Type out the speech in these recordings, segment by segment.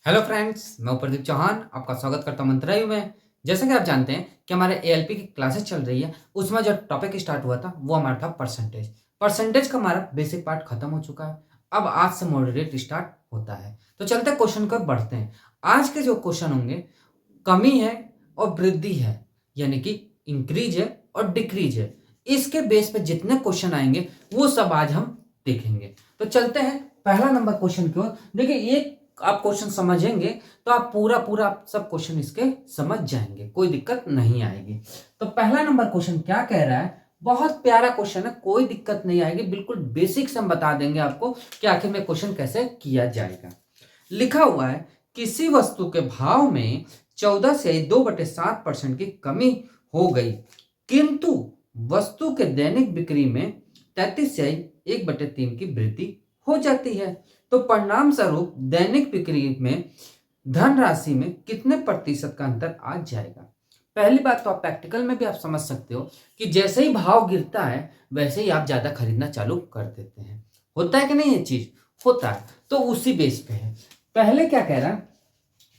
Hello friends, मैं प्रदीप चौहान आपका स्वागत करता हूँ मंत्रालय में। जैसा कि आप जानते हैं कि हमारे एएलपी की क्लासेस चल रही है, उसमें जो टॉपिक स्टार्ट हुआ था वो हमारा था परसेंटेज। परसेंटेज का हमारा बेसिक पार्ट खत्म हो चुका है। अब आज से मॉडरेट स्टार्ट होता है। तो चलते क्वेश्चन पर बढ़ते हैं। आज के जो क्वेश्चन होंगे, कमी है और वृद्धि है, यानी कि इंक्रीज है और डिक्रीज है। इसके बेस पे जितने क्वेश्चन आएंगे वो सब आज हम देखेंगे। तो चलते हैं पहला नंबर क्वेश्चन की ओर। देखिए, एक आप क्वेश्चन समझेंगे तो आप पूरा पूरा सब क्वेश्चन इसके समझ जाएंगे, कोई दिक्कत नहीं आएगी। तो पहला नंबर क्वेश्चन क्या कह रहा है, बहुत प्यारा क्वेश्चन है, कोई दिक्कत नहीं आएगी, बिल्कुल बेसिक से हम बता देंगे आपको कि आखिर में क्वेश्चन कैसे किया जाएगा। लिखा हुआ है, किसी वस्तु के भाव में 14/2/7% की कमी हो गई, किंतु वस्तु के दैनिक बिक्री में 33/1/3 की वृद्धि हो जाती है। तो परिणाम स्वरूप दैनिक बिक्री में धनराशि में कितने प्रतिशत का अंतर आ जाएगा। पहली बात तो आप प्रैक्टिकल में भी आप समझ सकते हो कि जैसे ही भाव गिरता है वैसे ही आप ज्यादा खरीदना चालू कर देते हैं। होता है कि नहीं, ये चीज होता है। तो उसी बेस पे है। पहले क्या कह रहा है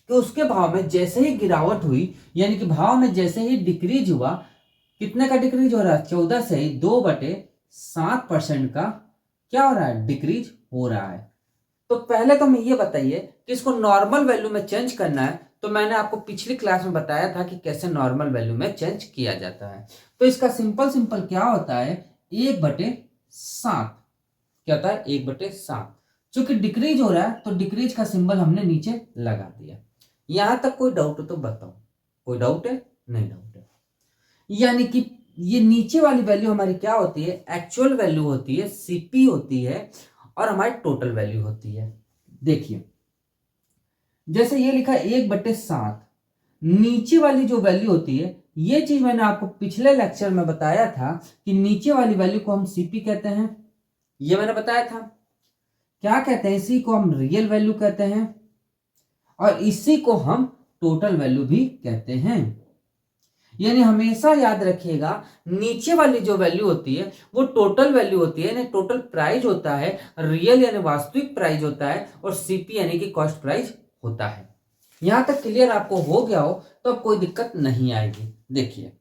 कि उसके भाव में जैसे ही गिरावट हुई, यानी कि भाव में जैसे ही डिक्रीज हुआ, कितने का डिक्रीज हो रहा है, 14/2/7% का क्या हो रहा है, डिक्रीज हो रहा है। तो पहले तो हमें ये बताइए कि इसको नॉर्मल वैल्यू में चेंज करना है। तो मैंने आपको पिछली क्लास में बताया था कि कैसे नॉर्मल वैल्यू में चेंज किया जाता है। तो इसका सिंपल सिंपल क्या होता है, 1/7। क्या होता है, 1/7। चूंकि डिक्रीज हो रहा है तो डिक्रीज का सिंबल हमने नीचे लगा दिया। यहां तक कोई डाउट हो तो बताओ। कोई डाउट है? नहीं डाउट है। यानी कि ये नीचे वाली वैल्यू हमारी क्या होती है, एक्चुअल वैल्यू होती है, सीपी होती है, और हमारी टोटल वैल्यू होती है। देखिए, जैसे ये लिखा 1/7, नीचे वाली जो वैल्यू होती है, ये चीज मैंने आपको पिछले लेक्चर में बताया था कि नीचे वाली वैल्यू को हम सीपी कहते हैं। ये मैंने बताया था। क्या कहते हैं, इसी को हम रियल वैल्यू कहते हैं और इसी को हम टोटल वैल्यू भी कहते हैं। यानी हमेशा याद रखिएगा, नीचे वाली जो वैल्यू होती है वो टोटल वैल्यू होती है, यानी टोटल प्राइस होता है। रियल यानी वास्तविक प्राइस होता है, और सीपी यानी कि कॉस्ट प्राइस होता है। यहां तक क्लियर आपको हो गया हो तो अब कोई दिक्कत नहीं आएगी। देखिए,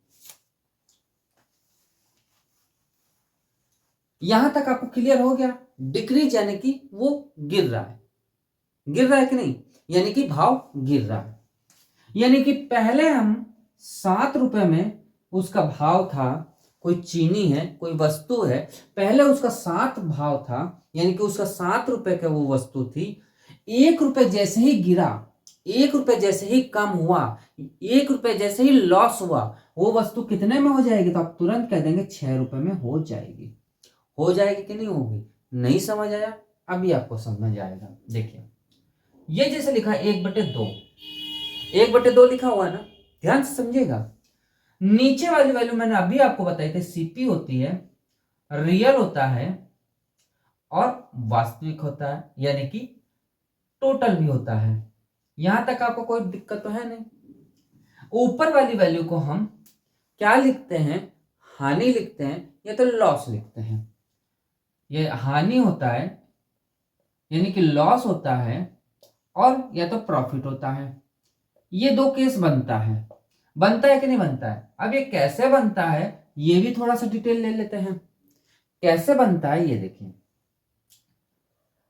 यहां तक आपको क्लियर हो गया। डिक्रीज यानी कि वो गिर रहा है। गिर रहा है कि नहीं, यानी कि भाव गिर रहा है। यानी कि पहले हम 7 रुपए में उसका भाव था, कोई चीनी है, कोई वस्तु है, पहले उसका 7 भाव था, यानी कि उसका 7 रुपए का वो वस्तु थी। 1 रुपए जैसे ही गिरा, 1 रुपए जैसे ही कम हुआ, 1 रुपए जैसे ही लॉस हुआ, वो वस्तु कितने में हो जाएगी, तो आप तुरंत कह देंगे 6 रुपए में हो जाएगी। हो जाएगी कि नहीं होगी? नहीं समझ आया? अभी आपको समझ आएगा। देखिए, ये जैसे लिखा 1/2, 1/2 लिखा हुआ है ना, ध्यान से समझिएगा। नीचे वाली वैल्यू मैंने अभी आपको बताई थी, सीपी होती है, रियल होता है और वास्तविक होता है, यानी कि टोटल भी होता है। यहां तक आपको कोई दिक्कत तो है नहीं। ऊपर वाली वैल्यू को हम क्या लिखते हैं, हानि लिखते हैं या तो लॉस लिखते हैं। ये हानि होता है, यानी कि लॉस होता है, और या तो प्रॉफिट होता है। ये दो केस बनता है। बनता है कि नहीं बनता है? अब ये कैसे बनता है ये भी थोड़ा सा डिटेल ले लेते हैं। कैसे बनता है ये देखिए।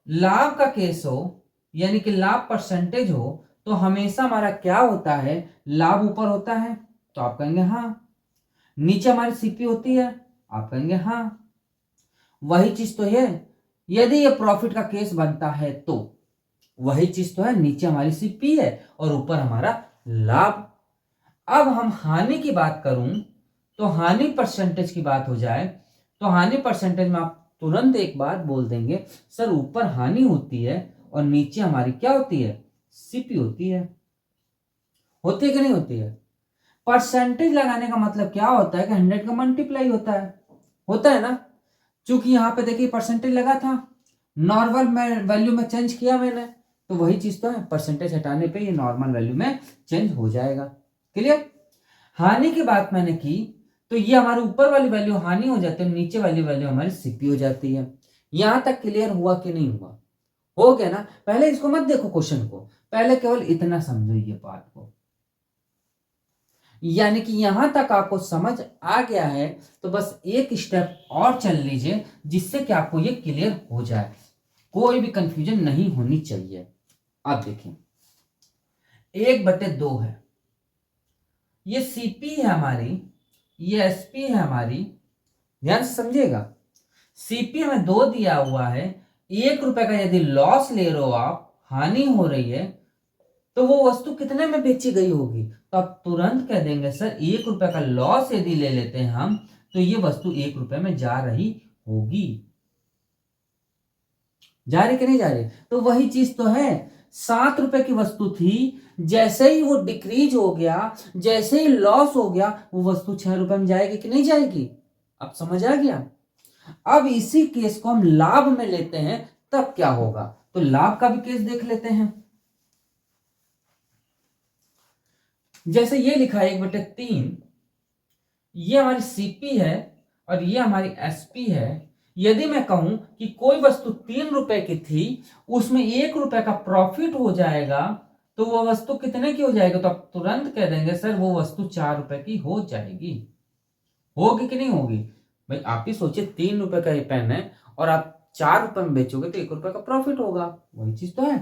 लाभ का केस हो, यानी कि लाभ परसेंटेज हो, तो हमेशा हमारा क्या होता है, लाभ ऊपर होता है, तो आप कहेंगे हाँ। नीचे हमारी सीपी होती है, आप कहेंगे हाँ। वही चीज तो है। यदि ये प्रॉफिट का केस बनता है तो वही चीज तो है, नीचे हमारी सीपी है और ऊपर हमारा लाभ। अब हम हानि की बात करूं तो हानि परसेंटेज की बात हो जाए तो हानि परसेंटेज में आप तुरंत एक बात बोल देंगे, सर ऊपर हानि होती है और नीचे हमारी क्या होती है, सीपी होती है। होती है कि नहीं होती है? परसेंटेज लगाने का मतलब क्या होता है कि 100 का मल्टीप्लाई होता है। होता है ना? चूंकि यहां पे देखिए परसेंटेज लगा था, नॉर्मल में वैल्यू में चेंज किया मैंने, तो वही चीज तो है, परसेंटेज हटाने पे ये नॉर्मल वैल्यू में चेंज हो जाएगा। क्लियर? हानि की बात मैंने की तो ये हमारे ऊपर वाली वैल्यू हानि हो जाती है, नीचे वाली वैल्यू हमारी सीपी हो जाती है। यहां तक क्लियर हुआ कि नहीं हुआ? हो गया ना? पहले इसको मत देखो क्वेश्चन को, पहले केवल इतना समझो ये बात को, यानी कि यहां तक आपको समझ आ गया है तो बस एक स्टेप और चल लीजिए जिससे कि आपको ये क्लियर हो जाए, कोई भी कंफ्यूजन नहीं होनी चाहिए। अब देखिए 1/2 है, ये सीपी है हमारी, ये एसपी है हमारी, ध्यान से समझिएगा। सीपी हमें 2 दिया हुआ है, 1 रुपए का यदि लॉस ले रहे हो आप, हानि हो रही है, तो वो वस्तु कितने में बेची गई होगी, तो आप तुरंत कह देंगे सर 1 रुपए का लॉस यदि ले लेते हैं हम तो ये वस्तु 1 रुपए में जा रही होगी। जा रही कि नहीं जा रही? तो वही चीज तो है, 7 रुपए की वस्तु थी, जैसे ही वो डिक्रीज हो गया, जैसे ही लॉस हो गया, वो वस्तु 6 रुपए में जाएगी कि नहीं जाएगी? अब समझ आ गया। अब इसी केस को हम लाभ में लेते हैं तब क्या होगा, तो लाभ का भी केस देख लेते हैं। जैसे ये लिखा है 1/3, ये हमारी सीपी है और ये हमारी एसपी है। यदि मैं कहूं कि कोई वस्तु 3 रुपए की थी, उसमें 1 रुपए का प्रॉफिट हो जाएगा, तो वो वस्तु कितने की हो जाएगी, तो आप तुरंत कह देंगे सर वो वस्तु 4 रुपए की हो जाएगी। होगी कि नहीं होगी? भाई आप ही सोचिए, 3 रुपए का ये पेन है और आप 4 रुपए में बेचोगे तो 1 रुपए का प्रॉफिट होगा, वही चीज तो है।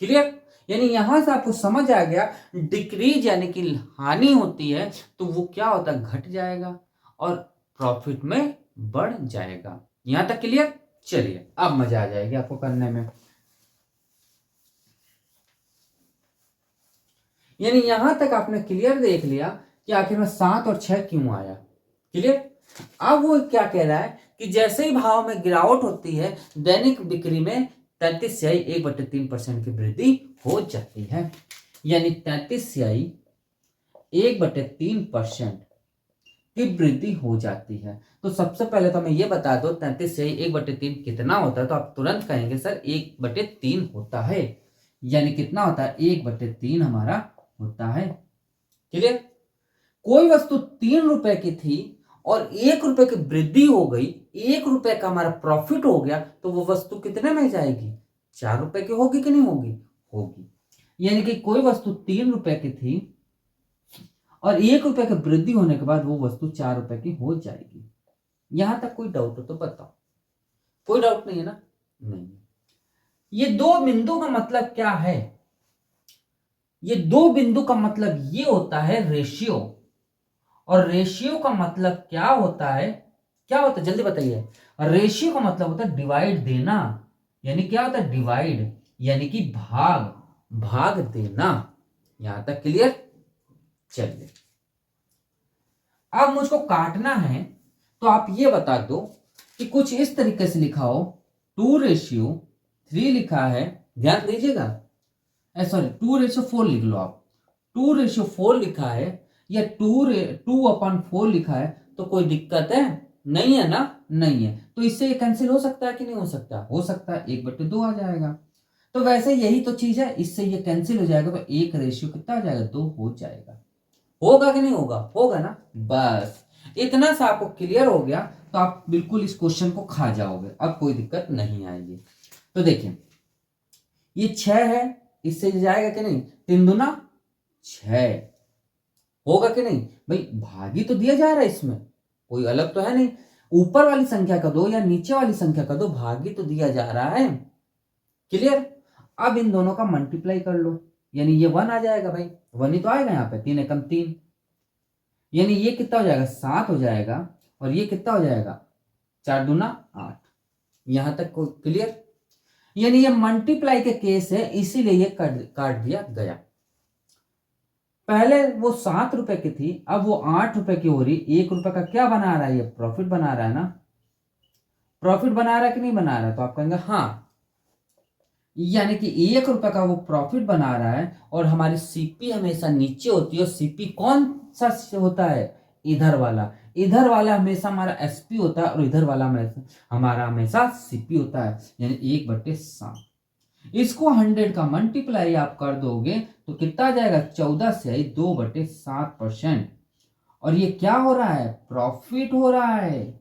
क्लियर? यानी यहां से आपको समझ आ गया, डिक्रीज यानी कि हानि होती है तो वो क्या होता है, घट जाएगा और प्रॉफिट में बढ़ जाएगा। यहां तक क्लियर? चलिए अब मजा आ जाएगी आपको करने में। यानी यहां तक आपने क्लियर देख लिया कि आखिर में 7 और 6 क्यों आया। क्लियर? अब वो क्या कह रहा है कि जैसे ही भाव में गिरावट होती है, दैनिक बिक्री में 33 स्याही 1/3% की वृद्धि हो जाती है। यानी 33 स्याही 1/3% की वृद्धि हो जाती है। तो सबसे पहले तो मैं ये बता दो 33 स्याही 1/3 कितना होता है, तो आप तुरंत कहेंगे सर 1/3 होता है। यानी कितना होता है, 1/3 हमारा होता है। क्लियर? कोई वस्तु 3 रुपए की थी और 1 रुपए की वृद्धि हो गई, 1 रुपए का हमारा प्रॉफिट हो गया, तो वो वस्तु कितने में जाएगी, 4 रुपए की होगी कि नहीं होगी? होगी। यानी कि कोई वस्तु 3 रुपए की थी और 1 रुपए की वृद्धि होने के बाद वो वस्तु 4 रुपए की हो जाएगी। यहां तक कोई डाउट हो तो बताओ। कोई डाउट नहीं है ना? नहीं। ये 2 बिंदु का मतलब क्या है? ये 2 बिंदु का मतलब ये होता है रेशियो। और रेशियो का मतलब क्या होता है? क्या होता है जल्दी बताइए। रेशियो का मतलब होता है डिवाइड देना। यानी क्या होता है, डिवाइड यानी कि भाग, भाग देना। यहां तक क्लियर? चलिए अब मुझको काटना है, तो आप ये बता दो कि कुछ इस तरीके से लिखा हो, 2:3 लिखा है, ध्यान दीजिएगा, सॉरी 2:4 लिख लो आप, 2:4 लिखा है या 2/4 लिखा है, तो कोई दिक्कत है? नहीं है ना? नहीं है। तो इससे ये कैंसिल हो सकता है कि नहीं हो सकता? हो सकता है, 1/2 आ जाएगा। तो वैसे यही तो चीज है, इससे ये कैंसिल हो जाएगा तो 1 कितना आ जाएगा, 2 हो जाएगा। होगा कि नहीं होगा? होगा ना? बस इतना सा आपको क्लियर हो गया तो आप बिल्कुल इस क्वेश्चन को खा जाओगे, अब कोई दिक्कत नहीं आएगी। तो देखिए ये 6 है, इससे जाएगा कि नहीं, 3 दूना 6 होगा कि नहीं? भाई भागी तो दिया जा रहा है, इसमें कोई अलग तो है नहीं, ऊपर वाली संख्या का दो या नीचे वाली संख्या का दो, भागी तो दिया जा रहा है। क्लियर? अब इन दोनों का मल्टीप्लाई कर लो, यानी ये 1 आ जाएगा, भाई 1 ही तो आएगा यहाँ पे, 3 एकम 3, यानी ये कितना हो जाएगा, 7 हो जाएगा, और ये कितना हो जाएगा, 4 दूना 8। यहां तक क्लियर? यानी ये मल्टीप्लाई के केस है, इसीलिए ये काट दिया गया। पहले वो 7 रुपए की थी, अब वो 8 रुपए की हो रही, 1 रुपए का क्या बना रहा है, ये प्रॉफिट बना रहा है ना? प्रॉफिट बना रहा है कि नहीं बना रहा है? तो आप कहेंगे हाँ, यानी कि 1 रुपए का वो प्रॉफिट बना रहा है, और हमारी सीपी हमेशा नीचे होती है, और सीपी कौन सा होता है, इधर वाला। इधर वाला हमेशा हमारा एसपी होता है और इधर वाला हमारा हमेशा सीपी होता है, यानी 1/7। इसको 100 का मल्टीप्लाई आप कर दोगे तो कितना आ जाएगा, 14 से 2/7%। और ये क्या हो रहा है, प्रॉफिट हो रहा है।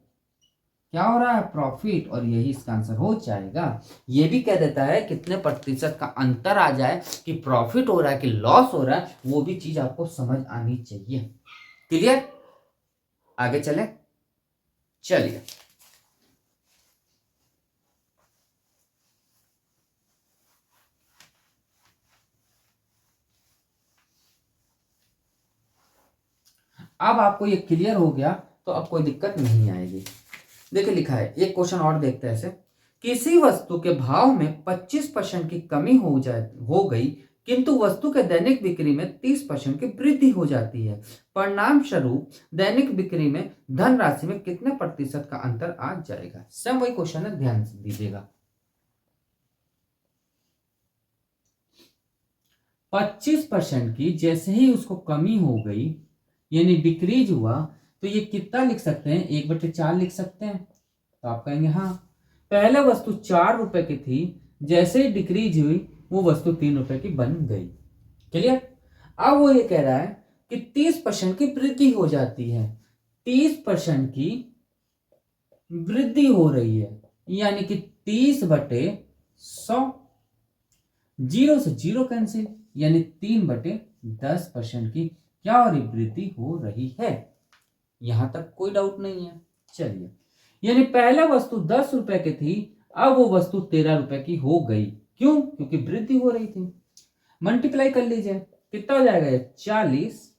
क्या हो रहा है, प्रॉफिट, और यही इसका आंसर हो जाएगा। ये भी कह देता है कितने प्रतिशत का अंतर आ जाए कि प्रॉफिट हो रहा है कि लॉस हो रहा है, वो भी चीज आपको समझ आनी चाहिए। क्लियर, आगे चले, चलिए। अब आपको ये क्लियर हो गया तो अब कोई दिक्कत नहीं आएगी। देखिए लिखा है, एक क्वेश्चन और देखते हैं ऐसे, किसी वस्तु के भाव में 25% की कमी हो गई, किंतु वस्तु के दैनिक बिक्री में 30% की वृद्धि हो जाती है। परिणाम स्वरूप दैनिक बिक्री में धनराशि में कितने प्रतिशत का अंतर आ जाएगा। सब वही क्वेश्चन है, ध्यान से दीजिएगा। 25% की जैसे ही उसको कमी हो गई, यानी डिक्रीज हुआ, तो ये कितना लिख सकते हैं, 1/4 लिख सकते हैं। तो आप कहेंगे हाँ, पहले वस्तु 4 रुपए की थी, जैसे ही डिक्रीज हुई वो वस्तु 3 रुपए की बन गई। क्लियर। अब वो ये कह रहा है कि 30% की वृद्धि हो जाती है, 30% की वृद्धि हो रही है, यानी कि 30/100, जीरो से जीरो कैंसिल, यानी 3/10% की क्या हो रही, वृद्धि हो रही है। यहां तक कोई डाउट नहीं है। चलिए, यानी पहला वस्तु 10 रुपए की थी, अब वो वस्तु 13 रुपए की हो गई। क्यों, क्योंकि वृद्धि हो रही थी। मल्टीप्लाई कर लीजिए, कितना हो जाएगा ये 40,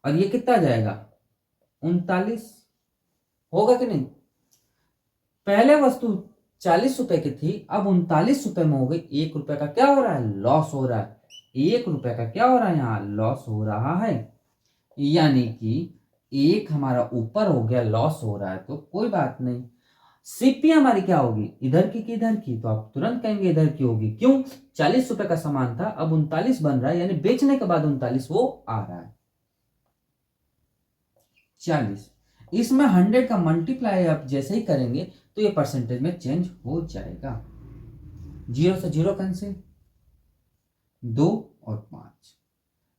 और ये कितना जाएगा 39, होगा कि नहीं। पहले वस्तु 40 रुपए की थी, अब 39 रुपए में हो गई। 1 रुपए का क्या हो रहा है, लॉस हो रहा है। 1 रुपए का क्या हो रहा है, यहां लॉस हो रहा है, यानी कि एक हमारा ऊपर हो गया, लॉस हो रहा है, तो कोई बात नहीं। सीपी हमारी क्या होगी, इधर की कि इधर की, तो आप तुरंत कहेंगे इधर की होगी। क्यों, 40 रुपए का सामान था, अब 39 बन रहा है, यानी बेचने के बाद 39 वो आ रहा है। 40, इसमें 100 का मल्टीप्लाई आप जैसे ही करेंगे तो ये परसेंटेज में चेंज हो जाएगा। 0 से 0 कैंसिल, 2 और 5,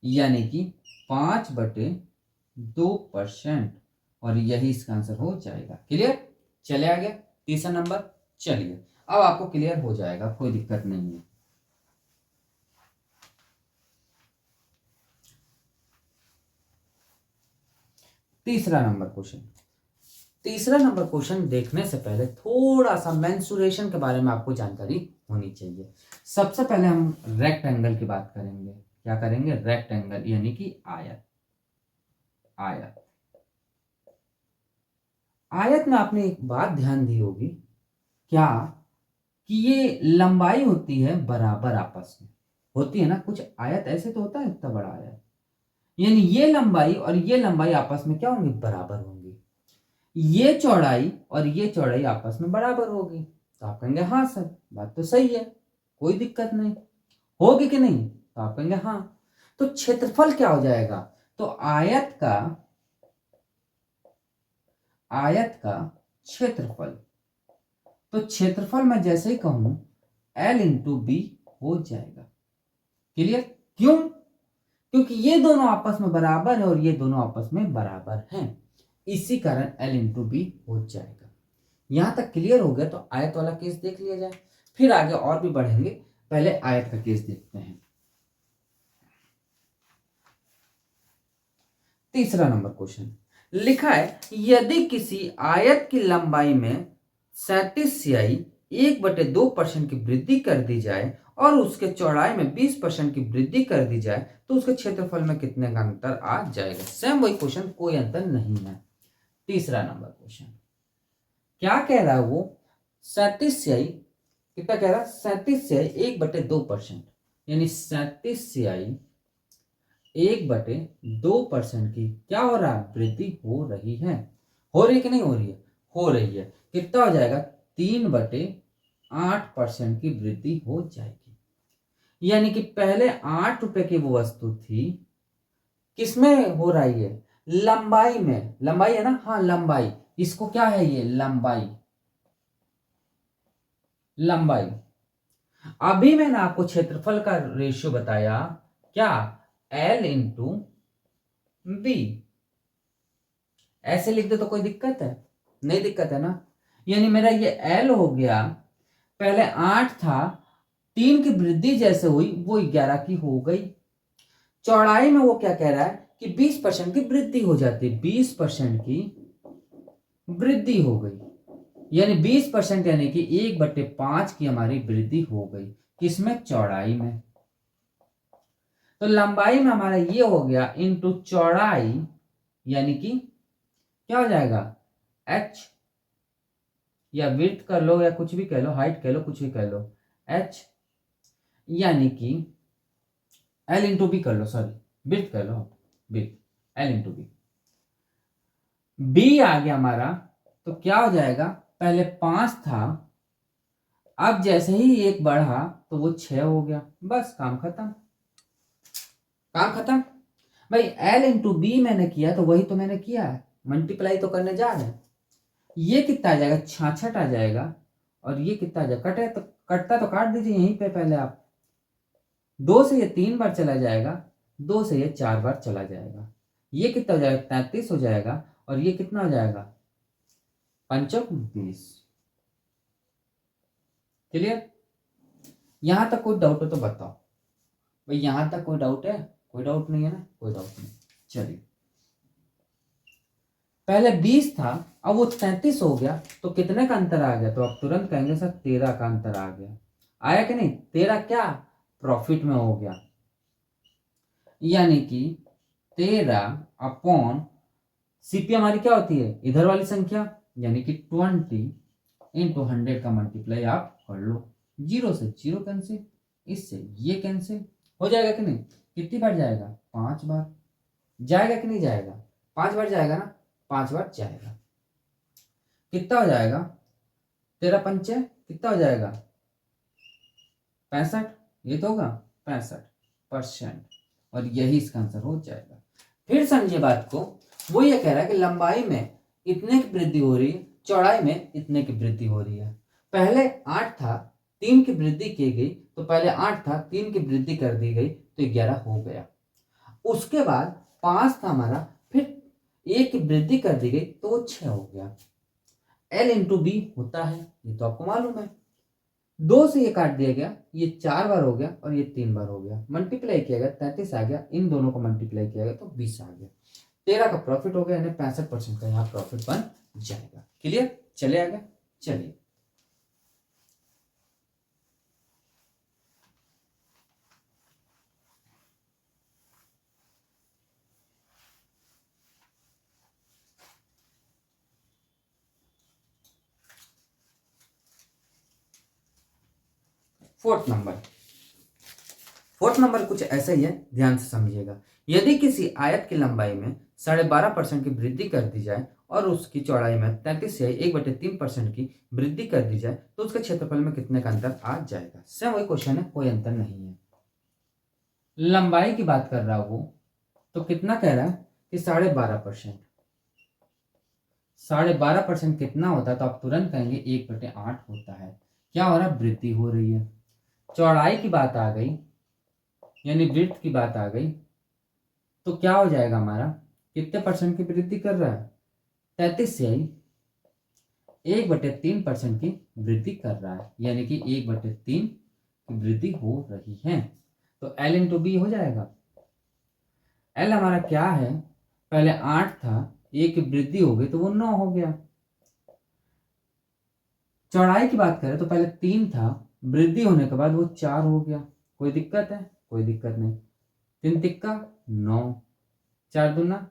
यानी कि 5/2%, और यही इसका आंसर हो जाएगा। क्लियर, चले आ गया तीसरा नंबर। चलिए, अब आपको क्लियर हो जाएगा, कोई दिक्कत नहीं है। तीसरा नंबर क्वेश्चन, तीसरा नंबर क्वेश्चन देखने से पहले थोड़ा सा मेंसुरेशन के बारे में आपको जानकारी होनी चाहिए। सबसे पहले हम रेक्टेंगल की बात करेंगे। क्या करेंगे, रेक्टेंगल, यानी कि आयत। आयत, आयत में आपने एक बात ध्यान दी होगी, क्या, कि ये लंबाई होती है बराबर आपस में, होती है ना। कुछ आयत ऐसे तो होता है इतना बड़ा आयत, यानी ये लंबाई और ये लंबाई आपस में क्या होंगी, बराबर होंगी। ये चौड़ाई और ये चौड़ाई आपस में बराबर होगी। तो आप कहेंगे हाँ सर, बात तो सही है, कोई दिक्कत नहीं। होगी कि नहीं, तो आप कहेंगे हाँ। तो क्षेत्रफल क्या हो जाएगा, तो आयत का क्षेत्रफल, तो क्षेत्रफल मैं जैसे ही कहूं L×B हो जाएगा। क्लियर, क्यों, क्योंकि ये दोनों आपस में बराबर है और ये दोनों आपस में बराबर हैं, इसी कारण L×B हो जाएगा। यहां तक क्लियर हो गया, तो आयत वाला केस देख लिया जाए, फिर आगे और भी बढ़ेंगे। पहले आयत का केस देखते हैं। तीसरा नंबर क्वेश्चन लिखा है, यदि किसी आयत की लंबाई में 37 स्याही 1/2% की वृद्धि कर दी जाए और उसके चौड़ाई में 20% की वृद्धि कर दी जाए, तो उसके क्षेत्रफल में कितने का अंतर आ जाएगा। सेम वही क्वेश्चन, कोई अंतर नहीं है। तीसरा नंबर क्वेश्चन क्या कह रहा है, वो 37 स्याही, कितना कह रहा है, 37 स्याही 1/2%, यानी 37 स्याही 1/2% की क्या हो रहा है, वृद्धि हो रही है। हो रही है कि नहीं हो रही है, हो रही है। कितना हो जाएगा, 3/8% की वृद्धि हो जाएगी। यानी कि पहले 8 रुपए की वो वस्तु थी, किसमें हो रही है, लंबाई में। लंबाई है ना, हाँ लंबाई, इसको क्या है, ये लंबाई, लंबाई। अभी मैंने आपको क्षेत्रफल का रेशियो बताया, क्या, L/B। ऐसे लिख दे तो कोई दिक्कत है? नहीं दिक्कत है ना। यानी मेरा ये एल हो गया, पहले 8 था, 3 की वृद्धि जैसे हुई वो 11 की हो गई। चौड़ाई में वो क्या कह रहा है कि 20% की वृद्धि हो जाती है, 20% की वृद्धि हो गई, यानी 20% यानी कि 1/5 की हमारी वृद्धि हो गई। किसमें? चौड़ाई में। तो लंबाई में हमारा ये हो गया इंटू चौड़ाई, यानी कि क्या हो जाएगा? h, या विड्थ कर लो या कुछ भी कह लो, हाइट कह लो, कुछ भी कह लो, h, यानी कि l इंटू बी कर लो, सॉरी विड्थ कर लो, width l into B. B आ गया हमारा, तो क्या हो जाएगा? पहले 5 था, अब जैसे ही एक बढ़ा तो वो 6 हो गया, बस काम खत्म, काम खत्म। भाई l इंटू बी मैंने किया तो वही तो मैंने किया है, मल्टीप्लाई तो करने जा रहे हैं। ये कितना आ जाएगा? 66 आ जाएगा। और ये कितना आ जाएगा? कटे तो कटता तो काट दीजिए यहीं पे पहले आप। 2 से ये 3 बार चला जाएगा, 2 से ये 4 बार चला जाएगा। ये कितना हो जाएगा? 33 हो जाएगा। और ये कितना हो जाएगा? 5 20। क्लियर? यहां तक कोई डाउट हो तो बताओ भाई, यहां तक कोई डाउट है? कोई डाउट नहीं है ना? कोई डाउट नहीं। चलिए, पहले 20 था, अब वो 33 हो गया, तो कितने का अंतर आ गया? तो आप तुरंत कहेंगे सर 13 का अंतर आ गया। आया कि नहीं? 13 क्या प्रॉफिट में हो गया, यानी कि 13 अपॉन सीपी हमारी क्या होती है? इधर वाली संख्या, यानी कि 20 इंटू 100 का मल्टीप्लाई आप कर लो। 0 से 0 कैंसिल, इससे ये कैंसिल हो जाएगा कि नहीं? कितनी बार जाएगा? 5 बार जाएगा कि नहीं जाएगा? 5 बार जाएगा ना? 5 बार जाएगा। कितना हो जाएगा? 13 पंचे कितना हो जाएगा? 65। ये तो होगा 65%, और यही इसका आंसर हो जाएगा। फिर समझिए बात को, वो ये कह रहा है कि लंबाई में इतने की वृद्धि हो रही है, चौड़ाई में इतने की वृद्धि हो रही है। पहले 8 था, 3 की वृद्धि की गई, तो पहले 8 था, 3 की वृद्धि कर दी गई तो 11 हो गया। उसके बाद 5 था हमारा, फिर 1 की वृद्धि कर दी गई तो वो 6 हो गया। L इंटू बी होता है, ये तो आपको मालूम है। 2 से ये काट दिया गया, ये 4 बार हो गया और ये 3 बार हो गया, मल्टीप्लाई किया गया 33 आ गया, इन दोनों को मल्टीप्लाई किया गया तो 20 आ गया। 13 का प्रॉफिट हो गया, यानी 65% का यहाँ प्रॉफिट बन जाएगा। क्लियर? चले आगे, चलिए। फोर्थ नंबर कुछ ऐसा ही है, ध्यान से समझिएगा। यदि किसी आयत की लंबाई में 12.5% की वृद्धि कर दी जाए और उसकी चौड़ाई में 33 से 1/3% की वृद्धि कर दी जाए तो उसके क्षेत्रफल में कितने का अंतर आ जाएगा? सेम वही क्वेश्चन है, कोई अंतर नहीं है। लंबाई की बात कर रहा वो, तो कितना कह रहा है कि 12.5%। 12.5% कितना होता है? तो आप तुरंत कहेंगे 1/8 होता है। क्या हो रहा है? वृद्धि हो रही है। चौड़ाई की बात आ गई, यानी विड्थ की बात आ गई, तो क्या हो जाएगा हमारा? कितने परसेंट की वृद्धि कर रहा है? 33 से ही 1/3% की वृद्धि कर रहा है, यानी कि 1/3 की वृद्धि हो रही है। तो L इंटू बी हो जाएगा। L हमारा क्या है? पहले 8 था, 1 की वृद्धि हो गई तो वो 9 हो गया। चौड़ाई की बात करें तो पहले 3 था, वृद्धि होने के बाद वो 4 हो गया। कोई दिक्कत है? कोई दिक्कत नहीं। 3 तिक्का 9, 4 दूना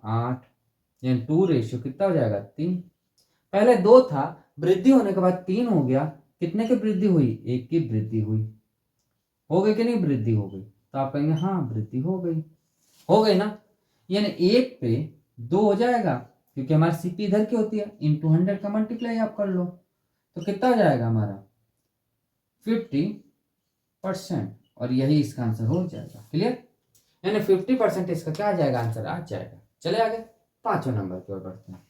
8, यानी 2 रेशियो कितना हो जाएगा? 3। पहले 2 था, वृद्धि होने के बाद 3 हो गया। कितने की वृद्धि हुई? 1 की वृद्धि हुई। हो गई कि नहीं? वृद्धि हो गई। तो आप कहेंगे हाँ वृद्धि हो गई, हो गई ना। यानी 1 पे 2 हो जाएगा, क्योंकि हमारी सीपी इधर की होती है, इंटू 100 का मल्टीप्लाई आप कर लो तो कितना हो जाएगा हमारा? 50%, और यही इसका आंसर हो जाएगा। क्लियर? यानी 50% इसका क्या आ जाएगा? आंसर आ जाएगा। चले आगे, 5वें नंबर की ओर बढ़ते हैं।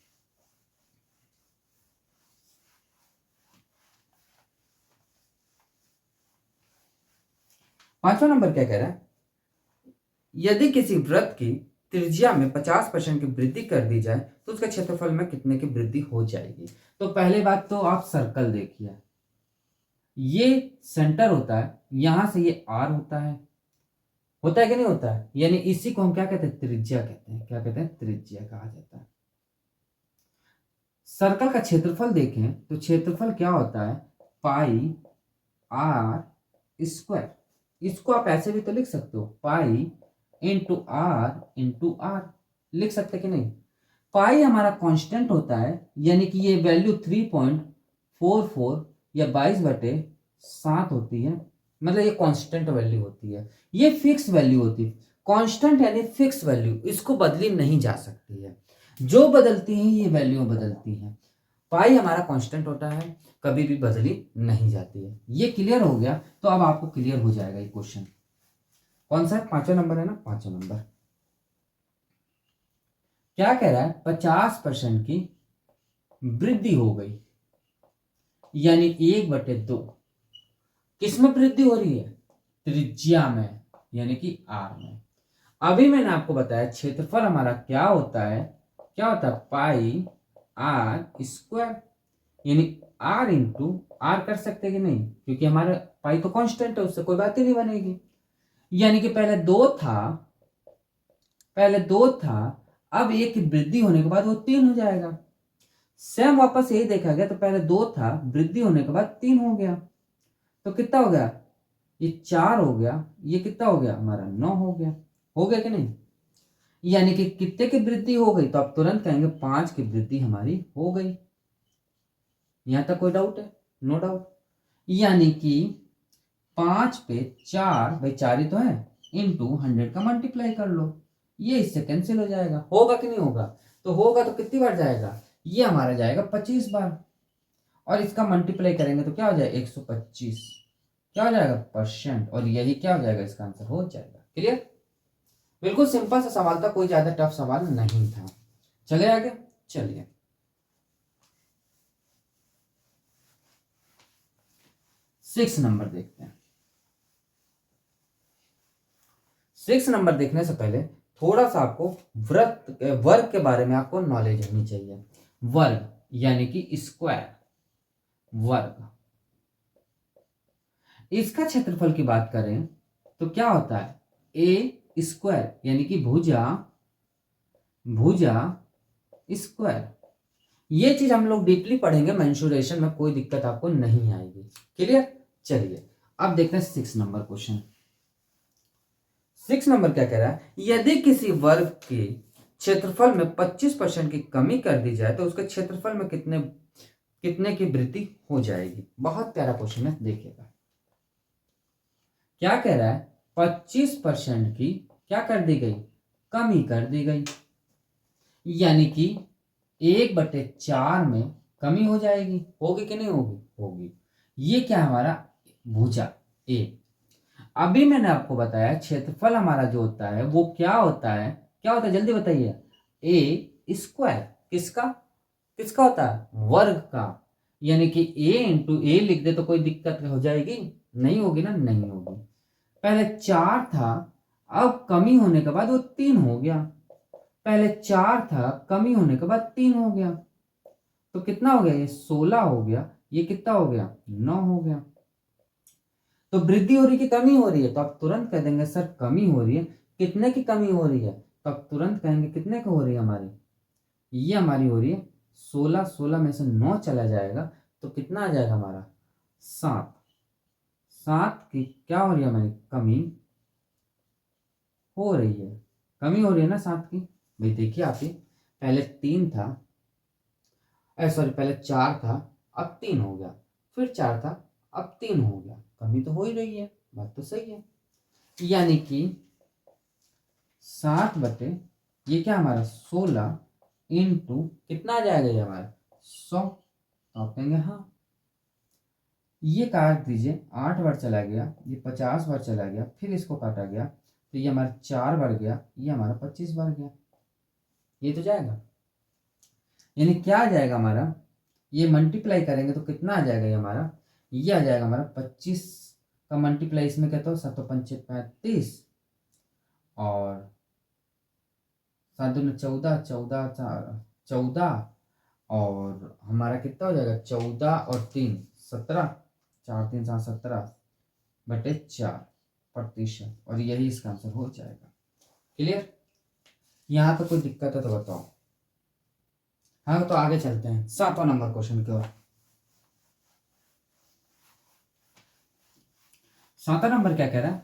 5वां नंबर क्या कह रहा है? यदि किसी वृत्त की त्रिज्या में 50% की वृद्धि कर दी जाए तो उसके क्षेत्रफल में कितने की वृद्धि हो जाएगी। तो पहले बात तो आप सर्कल देखिए, ये सेंटर होता है, यहां से ये आर होता है कि नहीं होता है, यानी इसी को हम क्या कहते हैं, त्रिज्या कहते हैं। क्या कहते हैं, त्रिज्या कहा जाता है। सर्कल का क्षेत्रफल देखें तो क्षेत्रफल क्या होता है, पाई आर स्क्वायर। इसको आप ऐसे भी तो लिख सकते हो, पाई इंटू आर लिख सकते कि नहीं। पाई हमारा कांस्टेंट होता है, यानी कि ये वैल्यू 3.44 या 22/7 होती है, मतलब ये कांस्टेंट वैल्यू होती है, ये फिक्स वैल्यू होती है। कांस्टेंट यानी फिक्स वैल्यू, इसको बदली नहीं जा सकती है। जो बदलती है ये वैल्यू बदलती है। पाई हमारा कांस्टेंट होता है, कभी भी बदली नहीं जाती है। ये क्लियर हो गया, तो अब आपको क्लियर हो जाएगा ये क्वेश्चन। कौन सा है, 5वां नंबर है ना, 5वां नंबर। क्या कह रहा है, 50% की वृद्धि हो गई, यानी 1/2। किसमें वृद्धि हो रही है, त्रिज्या में, यानी कि आर में। अभी मैंने आपको बताया क्षेत्रफल हमारा क्या होता है, पाई आर स्क्वायर, यानी आर इंटू आर कर सकते कि नहीं, क्योंकि हमारा पाई तो कांस्टेंट है, उससे कोई बात ही नहीं बनेगी। यानी कि पहले दो था, अब एक की वृद्धि होने के बाद वो 3 हो जाएगा। सेम वापस यही देखा गया, तो पहले 2 था, वृद्धि होने के बाद 3 हो गया, तो कितना हो गया, ये 4 हो गया, ये कितना हो गया हमारा 9 हो गया कि नहीं। यानी कि कितने की वृद्धि हो गई, तो आप तुरंत कहेंगे 5 की वृद्धि हमारी हो गई। यहां तक कोई डाउट है, नो डाउट। यानी कि 5 पे 4, भाई 4 ही तो है, इंटू 100 का मल्टीप्लाई कर लो, ये इससे कैंसिल हो जाएगा। होगा कि नहीं होगा, तो होगा तो कितनी बार जाएगा, ये हमारा जाएगा 25 बार, और इसका मल्टीप्लाई करेंगे तो क्या हो जाएगा 125, क्या हो जाएगा परसेंट, और यही क्या हो जाएगा, इसका आंसर हो जाएगा। क्लियर, बिल्कुल सिंपल सा सवाल था, कोई ज्यादा टफ सवाल नहीं था। चले आगे, चलिए 6 नंबर देखते हैं। 6 नंबर देखने से पहले थोड़ा सा आपको वर्ग के बारे में आपको नॉलेज होनी चाहिए। वर्ग यानी कि स्क्वायर, वर्ग। इसका क्षेत्रफल की बात करें तो क्या होता है, ए स्क्वायर, यानी कि भुजा स्क्वायर। ये चीज हम लोग डीपली पढ़ेंगे, मेंसुरेशन में कोई दिक्कत आपको नहीं आएगी। क्लियर, चलिए अब देखते हैं 6 नंबर क्वेश्चन। 6 नंबर क्या कह रहा है, यदि किसी वर्ग के क्षेत्रफल में 25% की कमी कर दी जाए तो उसके क्षेत्रफल में कितने की वृद्धि हो जाएगी। बहुत प्यारा क्वेश्चन है, देखिएगा क्या कह रहा है, 25% की क्या कर दी गई, कमी कर दी गई, यानी कि 1/4 में कमी हो जाएगी। होगी कि नहीं होगी, होगी। ये क्या हमारा भुजा ए। अभी मैंने आपको बताया क्षेत्रफल हमारा जो होता है वो क्या होता है जल्दी बताइए, ए स्क्वायर। किसका, किसका होता है, वर्ग का। यानी कि ए इंटू ए लिख दे तो कोई दिक्कत हो जाएगी, नहीं होगी ना, नहीं होगी। पहले 4 था, अब कमी होने के बाद वो 3 हो गया। पहले 4 था, कमी होने के बाद 3 हो गया, तो कितना हो गया, ये 16 हो गया, ये कितना हो गया 9 हो गया। तो वृद्धि हो रही कि कमी हो रही है, तो आप तुरंत कह देंगे सर कमी हो रही है। कितने की कमी हो रही है, तो आप तुरंत कहेंगे कितने की हो रही है हमारी, ये हमारी हो रही है 16। 16 में से 9 चला जाएगा तो कितना आ जाएगा हमारा 7। 7 की क्या हो रही है हमारी, कमी हो रही है, कमी हो रही है ना 7 की। भाई देखिए आप ही, पहले 3 था, सॉरी पहले 4 था, अब 3 हो गया, फिर 4 था, अब 3 हो गया, कमी तो हो ही रही है, बात तो सही है। यानी कि 7 बटे ये क्या हमारा 16 इंटू कितना आ जाएगा ये हमारा 100। तो आप कहेंगे हाँ, ये काट दीजिए, 8 बार चला गया, ये 50 बार चला गया, फिर इसको काटा गया, तो ये हमारा 4 बार गया, ये हमारा 25 बार गया, ये तो जाएगा। यानी क्या आ जाएगा हमारा, ये मल्टीप्लाई करेंगे तो कितना आ जाएगा ये हमारा, ये आ जाएगा हमारा 25 का मल्टीप्लाई इसमें कहते हो 7 पंचे 35, और 7 दूनी 14, 14 14 और हमारा कितना हो जाएगा 14 और 3 17, 4 3 7 17 बटे 4%, और यही इसका आंसर हो जाएगा। क्लियर? यहाँ तो कोई दिक्कत है तो बताओ। हाँ तो आगे चलते हैं 7वां नंबर क्वेश्चन की ओर। 7वां नंबर क्या कह रहा है,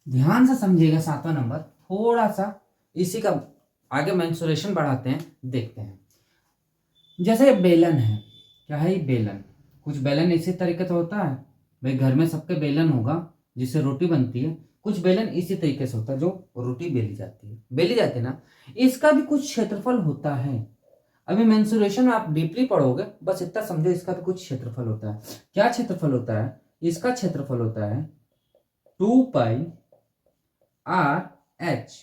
ध्यान से समझिएगा। 7वां नंबर थोड़ा सा इसी का आगे मेंसुरेशन बढ़ाते हैं, देखते हैं। जैसे बेलन है, क्या है ये बेलन, कुछ बेलन इसी तरीके से होता है भाई, घर में सबके बेलन होगा जिससे रोटी बनती है। कुछ बेलन इसी तरीके से होता है जो रोटी बेली जाती है, ना। इसका भी कुछ क्षेत्रफल होता है। अभी मेंसुरेशन में आप डीपली पढ़ोगे, बस इतना समझो, इसका भी कुछ क्षेत्रफल होता है। क्या क्षेत्रफल होता है? इसका क्षेत्रफल होता है 2 पाई RH।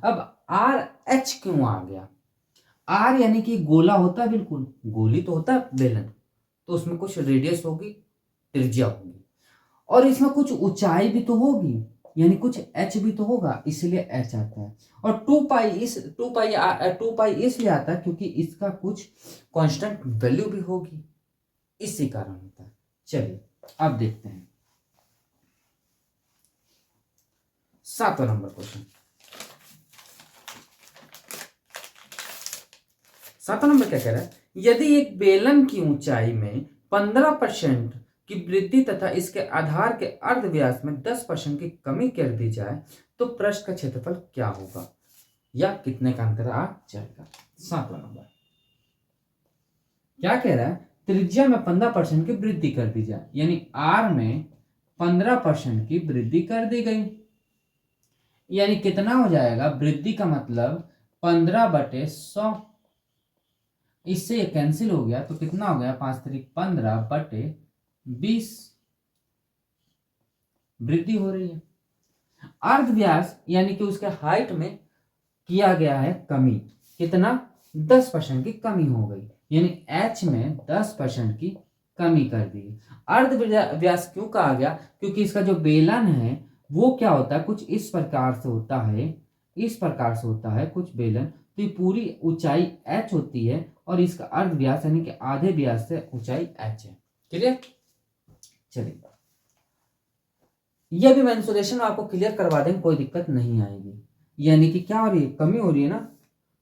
अब RH क्यों आ गया? R यानी कि गोला होता है, बिल्कुल गोली तो होता है बेलन, तो उसमें कुछ रेडियस होगी, त्रिज्या होगी, और इसमें कुछ ऊंचाई भी तो होगी, यानी कुछ h भी तो होगा, इसलिए h आता है। और 2 पाई इसलिए आता है क्योंकि इसका कुछ कांस्टेंट वैल्यू भी होगी, इसी कारण होता है। चलिए अब देखते हैं 7वां नंबर क्वेश्चन। 7वां नंबर क्या कह रहा है, यदि एक बेलन की ऊंचाई में 15% की वृद्धि तथा इसके आधार के अर्धव्यास में 10% की कमी कर दी जाए तो पृष्ठ का क्षेत्रफल क्या होगा, या कितने का अंतर आ जाएगा। 7वां नंबर क्या कह रहा है, त्रिज्या में 15% की वृद्धि कर दी जाए, यानी R में 15% की वृद्धि कर दी गई, यानी कितना हो जाएगा, वृद्धि का मतलब 15/100, इससे ये कैंसिल हो गया तो कितना हो गया, 5 3 15/20 वृद्धि हो रही है। अर्धव्यास यानी कि उसके हाइट में किया गया है कमी, कितना, 10% की कमी हो गई, यानी H में 10% की कमी कर दी। अर्धव्यास क्यों कहा गया, क्योंकि इसका जो बेलन है वो क्या होता है, कुछ इस प्रकार से होता है, इस प्रकार से होता है कुछ बेलन, तो ये पूरी ऊंचाई H होती है और इसका अर्धव्यास यानी कि आधे व्यास से ऊंचाई H है। क्लियर? चलिए यह भी मेंसुरेशन आपको क्लियर करवा देंगे, कोई दिक्कत नहीं आएगी। यानी कि क्या हो रही है, कमी हो रही है ना,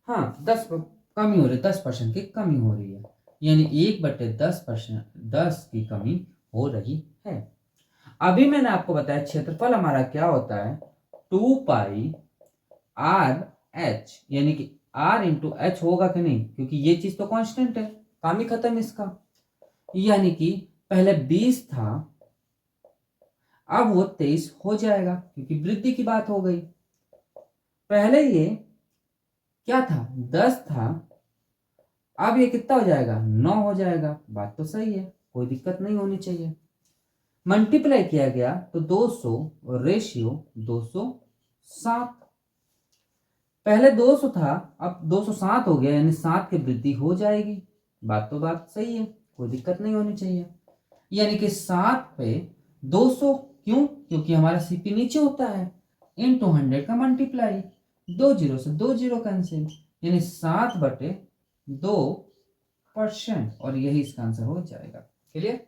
हाँ 10 कमी हो रही है, 10% की कमी हो रही है, यानी 1/10%, 10 की कमी हो रही है। अभी मैंने आपको बताया क्षेत्रफल हमारा क्या होता है, 2 पाई RH, यानी कि R इंटू H होगा कि नहीं, क्योंकि ये चीज तो कांस्टेंट है, काम ही खत्म इसका। यानी कि पहले 20 था, अब वो 23 हो जाएगा क्योंकि वृद्धि की बात हो गई। पहले ये क्या था, 10 था, अब ये कितना हो जाएगा, 9 हो जाएगा। बात तो सही है, कोई दिक्कत नहीं होनी चाहिए। मल्टीप्लाई किया गया तो 200 और रेशियो 207, पहले 200 था अब 207 हो गया, यानी 7 की वृद्धि हो जाएगी। बात सही है, कोई दिक्कत नहीं होनी चाहिए। यानी कि 7 पे 200, क्यों, क्योंकि हमारा सीपी नीचे होता है, इंटू 100 का मल्टीप्लाई, 2 0 से 2 0 कैंसिल, यानी 7/2%, और यही इसका आंसर हो जाएगा। क्लियर?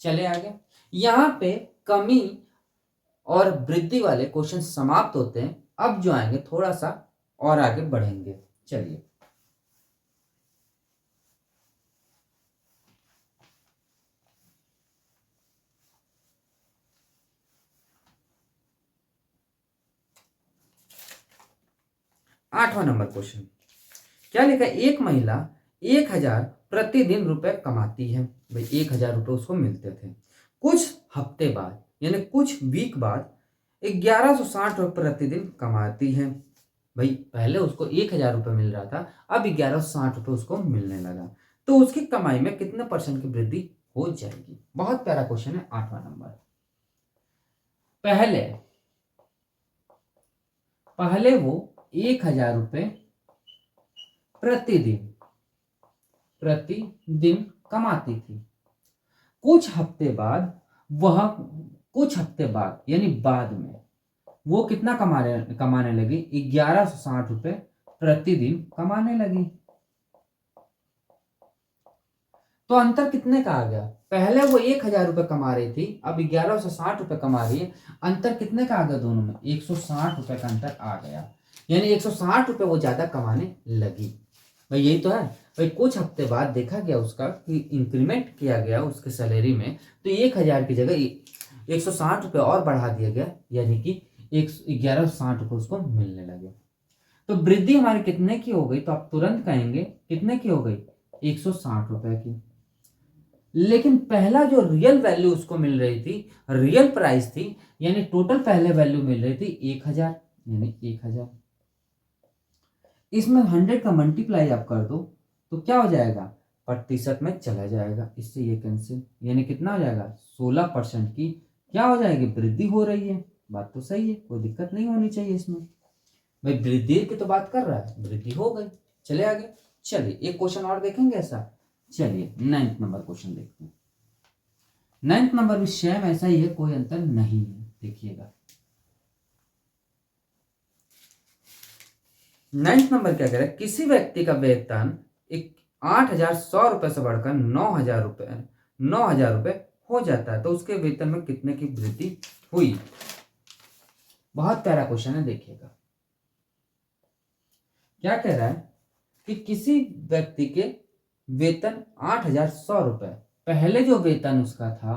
चले आगे। यहां पे कमी और वृद्धि वाले क्वेश्चन समाप्त होते हैं। अब जो आएंगे थोड़ा सा और आगे बढ़ेंगे। चलिए 8वां नंबर क्वेश्चन क्या लिखा है, एक महिला 1000 प्रतिदिन रुपए कमाती है। भाई 1000 रुपए उसको मिलते थे, कुछ हफ्ते बाद यानी कुछ वीक बाद 1160 रुपए प्रतिदिन कमाती है। भाई पहले उसको 1000 रुपए मिल रहा था, अब 1160 रुपए उसको मिलने लगा, तो उसकी कमाई में कितने % की वृद्धि हो जाएगी। बहुत प्यारा क्वेश्चन है 8वां नंबर। पहले वो 1000 रुपए प्रतिदिन कमाती थी। कुछ हफ्ते बाद यानी बाद में वो कितना कमाने लगी, 1160 रुपए प्रतिदिन कमाने लगी। तो अंतर कितने का आ गया? पहले वो 1,000 रुपये कमा रही थी, अब 1160 रुपये कमा रही है। अंतर कितने का आ गया दोनों में? 160 रुपये का अंतर आ गया। यानी 160 रुपये वो ज्यादा कमाने लगी। भाई यही तो है। भाई कुछ हफ्ते बाद देखा गया उसका कि इंक्रीमेंट किया गया उसके सैलरी में, तो 1,000 की जगह 160 रुपये और बढ़ा दिया गया, यानी कि 1160 रुपये उसको मिलने लगे। तो वृद्धि हमारी कितने की हो गई? तो आप तुरंत कहेंगे कितने की हो गई? 160 रुपए की। लेकिन पहला जो रियल वैल्यू उसको मिल रही थी, रियल प्राइस थी, यानी टोटल पहले वैल्यू मिल रही थी 1,000, यानी 1,000। इसमें 100 का मल्टीप्लाई आप कर दो तो क्या हो जाएगा? प्रतिशत में चला जाएगा, इससे ये कैंसिल, यानी कितना हो जाएगा? 16% की क्या हो जाएगी? वृद्धि हो रही है। बात तो सही है, कोई दिक्कत नहीं होनी चाहिए इसमें। भाई वृद्धि की तो बात कर रहा है, वृद्धि हो गई। चले आगे। चलिए एक क्वेश्चन और देखेंगे ऐसा। चलिए 9th नंबर क्वेश्चन देखते हैं। 9th नंबर भी सेम ऐसा ही है, कोई अंतर नहीं है। देखिएगा 9th नंबर क्या कह रहा है? किसी व्यक्ति का वेतन 8,100 रुपए से बढ़कर 9,000 रुपए हो जाता है, तो उसके वेतन में कितने की वृद्धि हुई? बहुत प्यारा क्वेश्चन है, देखिएगा क्या कह रहा है कि किसी व्यक्ति के वेतन 8,100 रुपए, पहले जो वेतन उसका था,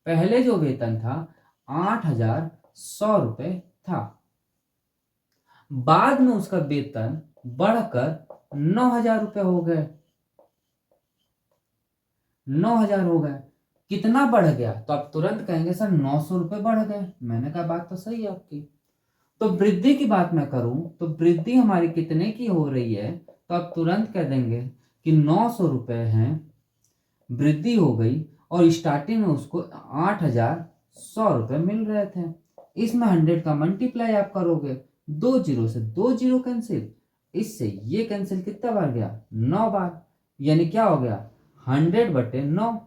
पहले जो वेतन था 8,100 रुपए था, बाद में उसका वेतन बढ़कर 9,000 रुपए हो गए। 9,000 हो गए। कितना बढ़ गया? तो आप तुरंत कहेंगे सर 900 रुपए बढ़ गए। मैंने कहा बात तो सही है आपकी। तो वृद्धि की बात मैं करूं तो वृद्धि हमारी कितने की हो रही है? तो आप तुरंत कह देंगे कि 900 रुपए हैं, वृद्धि हो गई, और स्टार्टिंग में उसको 8,100 रुपए मिल रहे थे। इसमें 100 का मल्टीप्लाई आप करोगे, 2 जीरो से 2 जीरो कैंसिल, इससे ये कैंसिल कितना बार गया? 9 बार। यानी क्या हो गया? 100/9,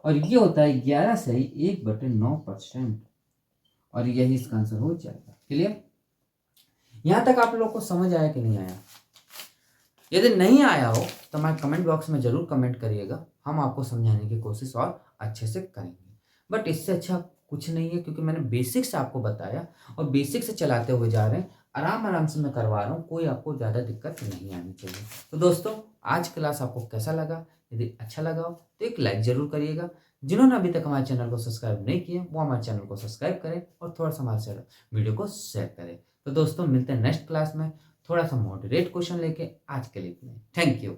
और ये होता है 11 से 1/9%, और यही इसका आंसर हो जाएगा। क्लियर? यहां तक आप लोग को समझ आया कि नहीं आया? यदि नहीं आया हो तो हमारे कमेंट बॉक्स में जरूर कमेंट करिएगा, हम आपको समझाने की कोशिश और अच्छे से करेंगे। बट इससे अच्छा कुछ नहीं है, क्योंकि मैंने बेसिक से आपको बताया और बेसिक से चलाते हुए जा रहे हैं, आराम आराम से मैं करवा रहा हूँ, कोई आपको ज़्यादा दिक्कत नहीं आनी चाहिए। तो दोस्तों आज क्लास आपको कैसा लगा? यदि अच्छा लगा हो तो एक लाइक जरूर करिएगा। जिन्होंने अभी तक हमारे चैनल को सब्सक्राइब नहीं किया वो हमारे चैनल को सब्सक्राइब करें और थोड़ा सा हमारे वीडियो को शेयर करें। तो दोस्तों मिलते हैं नेक्स्ट क्लास में थोड़ा सा मॉडरेट क्वेश्चन लेके। आज के लिए इतना ही। Thank you.